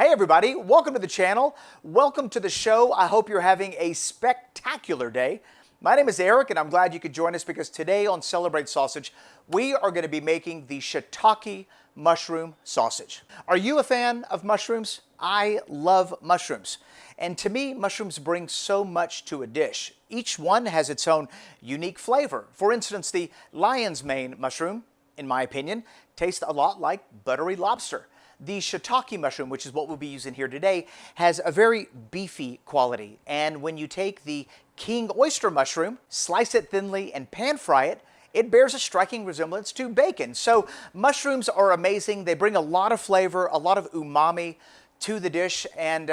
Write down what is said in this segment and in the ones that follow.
Hey everybody, welcome to the channel. Welcome to the show. I hope you're having a spectacular day. My name is Eric and I'm glad you could join us because today on Celebrate Sausage, we are going to be making the shiitake mushroom sausage. Are you a fan of mushrooms? I love mushrooms. And to me, mushrooms bring so much to a dish. Each one has its own unique flavor. For instance, the lion's mane mushroom, in my opinion, tastes a lot like buttery lobster. The shiitake mushroom, which is what we'll be using here today, has a very beefy quality. And when you take the king oyster mushroom, slice it thinly and pan fry it, it bears a striking resemblance to bacon. So mushrooms are amazing. They bring a lot of flavor, a lot of umami to the dish. And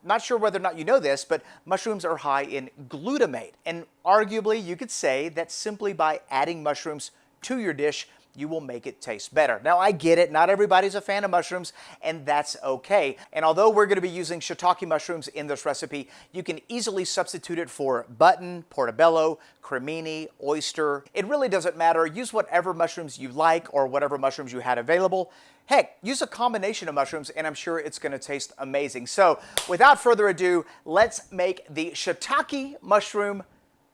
not sure whether or not you know this, but mushrooms are high in glutamate. And arguably you could say that simply by adding mushrooms to your dish, you will make it taste better. Now, I get it. Not everybody's a fan of mushrooms, and that's okay. And although we're going to be using shiitake mushrooms in this recipe, you can easily substitute it for button, portobello, cremini, oyster. It really doesn't matter. Use whatever mushrooms you like or whatever mushrooms you had available. Heck, use a combination of mushrooms, and I'm sure it's going to taste amazing. So, without further ado, let's make the shiitake mushroom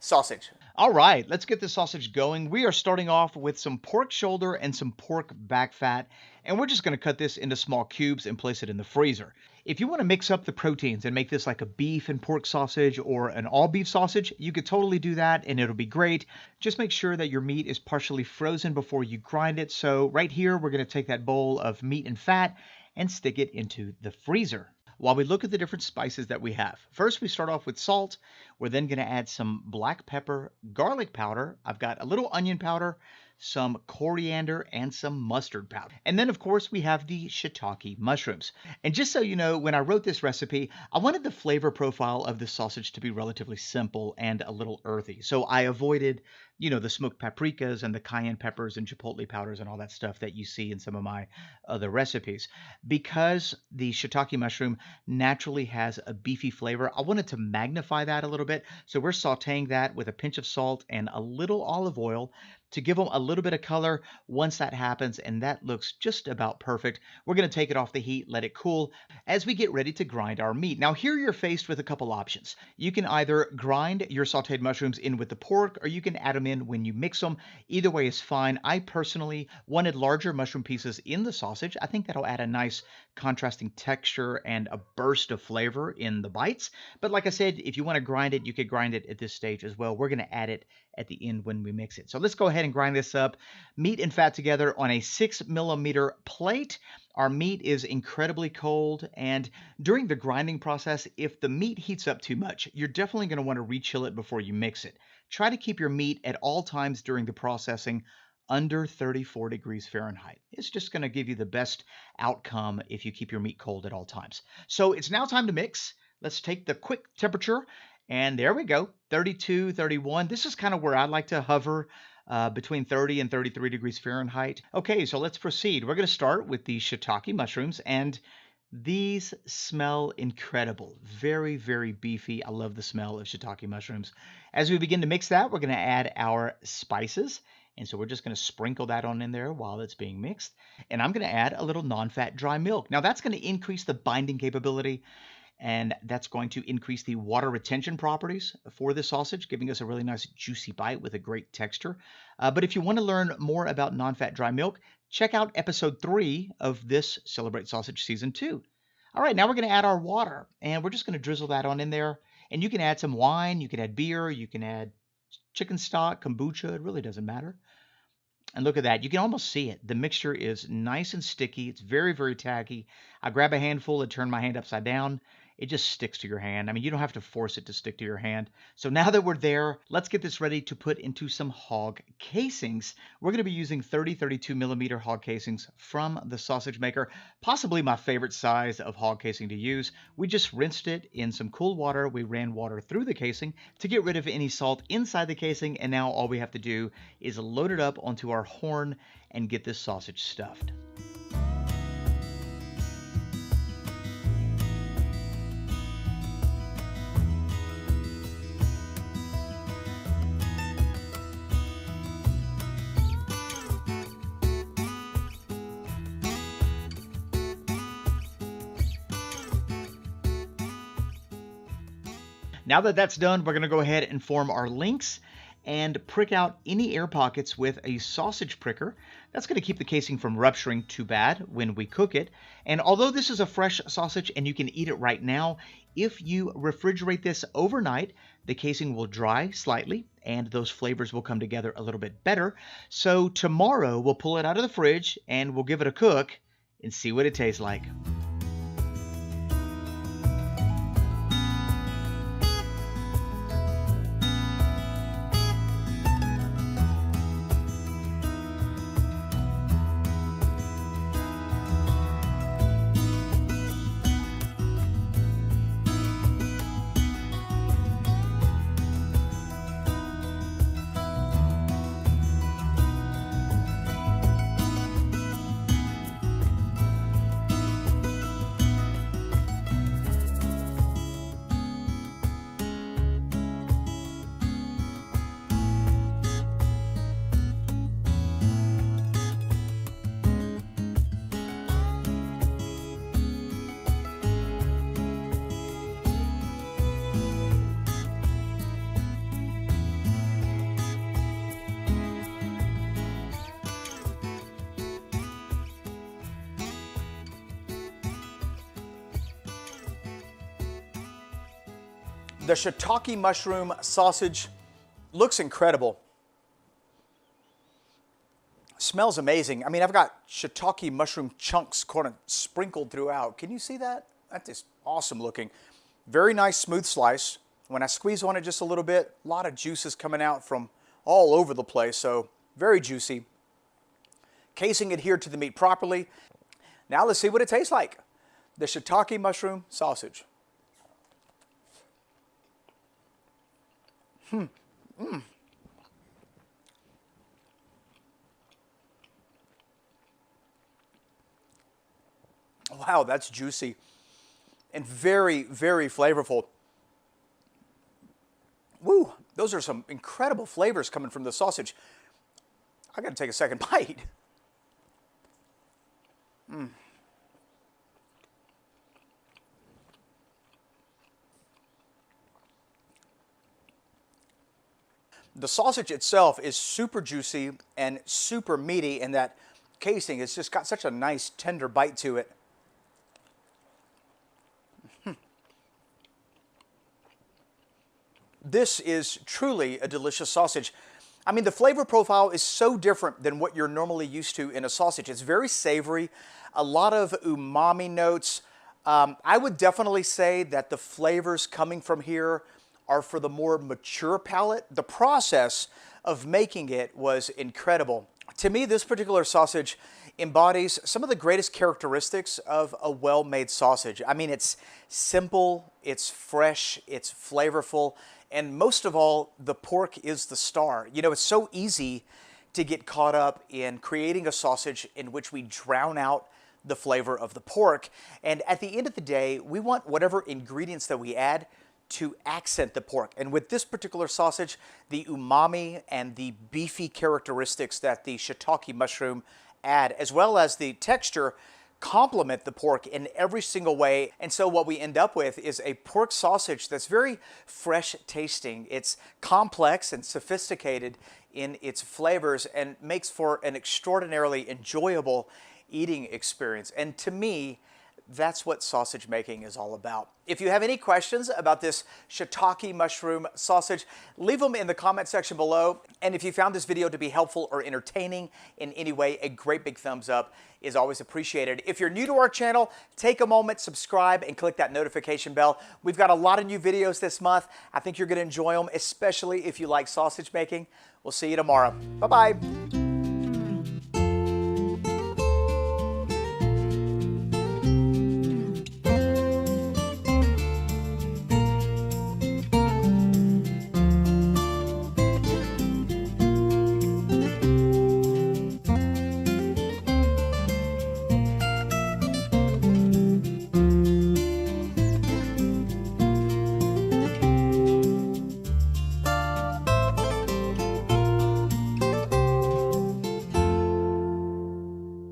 sausage. All right, let's get this sausage going. We are starting off with some pork shoulder and some pork back fat, and we're just going to cut this into small cubes and place it in the freezer. If you want to mix up the proteins and make this like a beef and pork sausage or an all beef sausage, you could totally do that and it'll be great. Just make sure that your meat is partially frozen before you grind it. So right here, we're going to take that bowl of meat and fat and stick it into the freezer. While we look at the different spices that we have. First, we start off with salt. We're then going to add some black pepper, garlic powder. I've got a little onion powder, some coriander, and some mustard powder. And then, of course, we have the shiitake mushrooms. And just so you know, when I wrote this recipe, I wanted the flavor profile of the sausage to be relatively simple and a little earthy. So I avoided, the smoked paprikas and the cayenne peppers and chipotle powders and all that stuff that you see in some of my other recipes. Because the shiitake mushroom naturally has a beefy flavor, I wanted to magnify that a little bit. So we're sauteing that with a pinch of salt and a little olive oil to give them a little bit of color. Once that happens, and that looks just about perfect, we're going to take it off the heat, let it cool as we get ready to grind our meat. Now here you're faced with a couple options. You can either grind your sauteed mushrooms in with the pork, or you can add them in when you mix them. Either way is fine. I personally wanted larger mushroom pieces in the sausage. I think that'll add a nice contrasting texture and a burst of flavor in the bites. But like I said, if you want to grind it, you could grind it at this stage as well. We're going to add it at the end when we mix it. So let's go ahead and grind this up. Meat and fat together on a 6mm plate. Our meat is incredibly cold, and during the grinding process, if the meat heats up too much, you're definitely going to want to rechill it before you mix it. Try to keep your meat at all times during the processing under 34 degrees Fahrenheit. It's just going to give you the best outcome if you keep your meat cold at all times. So it's now time to mix. Let's take the quick temperature, and there we go, 32, 31. This is kind of where I like to hover, between 30 and 33 degrees Fahrenheit. Okay, so let's proceed. We're going to start with the shiitake mushrooms, and these smell incredible. Very, very beefy. I love the smell of shiitake mushrooms. As we begin to mix that, we're going to add our spices. And so we're just going to sprinkle that on in there while it's being mixed. And I'm going to add a little non-fat dry milk. Now that's going to increase the binding capability, and that's going to increase the water retention properties for the sausage, giving us a really nice juicy bite with a great texture. But if you want to learn more about non-fat dry milk, check out episode 3 of this Celebrate Sausage Season 2. All right, now we're going to add our water, and we're just going to drizzle that on in there. And you can add some wine, you can add beer, you can add chicken stock, kombucha, it really doesn't matter. And look at that. You can almost see it. The mixture is nice and sticky. It's very, very tacky. I grab a handful and turn my hand upside down. It just sticks to your hand. I mean, you don't have to force it to stick to your hand. So now that we're there, let's get this ready to put into some hog casings. We're going to be using 32mm hog casings from the Sausage Maker, possibly my favorite size of hog casing to use. We just rinsed it in some cool water. We ran water through the casing to get rid of any salt inside the casing. And now all we have to do is load it up onto our horn and get this sausage stuffed. Now that that's done, we're going to go ahead and form our links and prick out any air pockets with a sausage pricker. That's going to keep the casing from rupturing too bad when we cook it. And although this is a fresh sausage and you can eat it right now, if you refrigerate this overnight, the casing will dry slightly and those flavors will come together a little bit better. So tomorrow we'll pull it out of the fridge and we'll give it a cook and see what it tastes like. The shiitake mushroom sausage looks incredible. Smells amazing. I mean, I've got shiitake mushroom chunks kind of sprinkled throughout. Can you see that? That is awesome looking. Very nice smooth slice. When I squeeze on it just a little bit, a lot of juices coming out from all over the place, so very juicy. Casing adhered to the meat properly. Now let's see what it tastes like. The shiitake mushroom sausage. Wow, that's juicy and very, very flavorful. Woo, those are some incredible flavors coming from the sausage. I got to take a second bite. The sausage itself is super juicy and super meaty, and that casing has just got such a nice tender bite to it. This is truly a delicious sausage. I mean, the flavor profile is so different than what you're normally used to in a sausage. It's very savory, a lot of umami notes. I would definitely say that the flavors coming from here are for the more mature palate. The process of making it was incredible. To me, this particular sausage embodies some of the greatest characteristics of a well-made sausage. I mean, it's simple, it's fresh, it's flavorful, and most of all, the pork is the star. You know, it's so easy to get caught up in creating a sausage in which we drown out the flavor of the pork. And at the end of the day, we want whatever ingredients that we add to accent the pork. And with this particular sausage, the umami and the beefy characteristics that the shiitake mushroom add, as well as the texture, complement the pork in every single way. And so what we end up with is a pork sausage that's very fresh tasting. It's complex and sophisticated in its flavors and makes for an extraordinarily enjoyable eating experience. And to me, that's what sausage making is all about. If you have any questions about this shiitake mushroom sausage, leave them in the comment section below. And if you found this video to be helpful or entertaining in any way, a great big thumbs up is always appreciated. If you're new to our channel, take a moment, subscribe, and click that notification bell. We've got a lot of new videos this month. I think you're going to enjoy them, especially if you like sausage making. We'll see you tomorrow. Bye-bye.